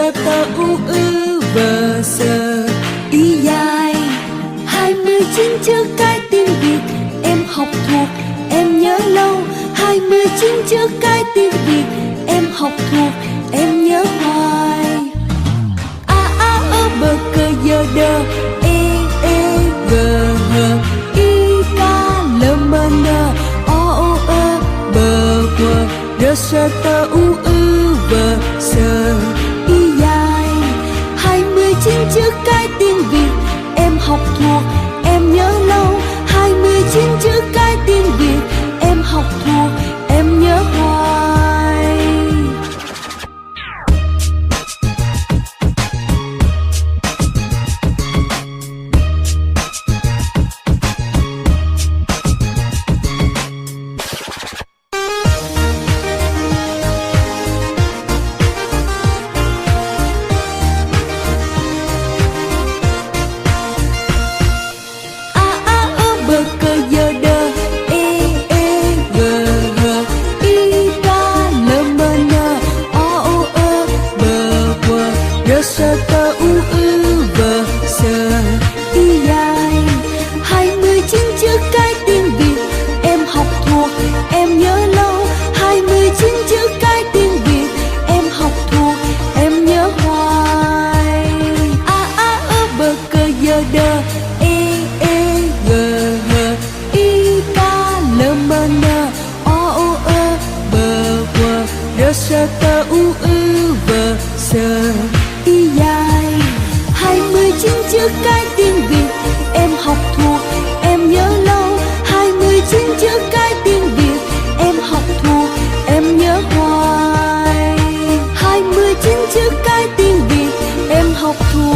sa ta u ư vờ sờ y dài. 29 chữ cái tiếng Việt em học thuộc em nhớ lâu. 29 chữ cái tiếng Việt em học thuộc em nhớ hoài. A a ơ bơ cơ dơ đơ e gờ hờ y ca lơ mơ nơ o ơ bờ quờ rơ sơ tơ u ư vờ sờ y dài. 29 chữ cái tiếng Việt em học thuộc em nhớ lâu. 29 chữ cái tiếng Việt em học thuộc em nhớ hoài. Sơ tơ u ư vờ sờ y dài. 29 chữ cái tiếng Việt em học thuộc em nhớ lâu. 29 chữ cái tiếng Việt em học thuộc em nhớ hoài. A a ơ bơ cơ dơ đơ e gờ hờ y ca lơ mơ nơ o ơ bờ quờ rơ sơ tơ u ư vờ sờ y dài. 29 chữ cái tiếng Việt em học thuộc em nhớ lâu. 29 chữ cái tiếng Việt em học thuộc em nhớ hoài. 29 chữ cái tiếng Việt em học thuộc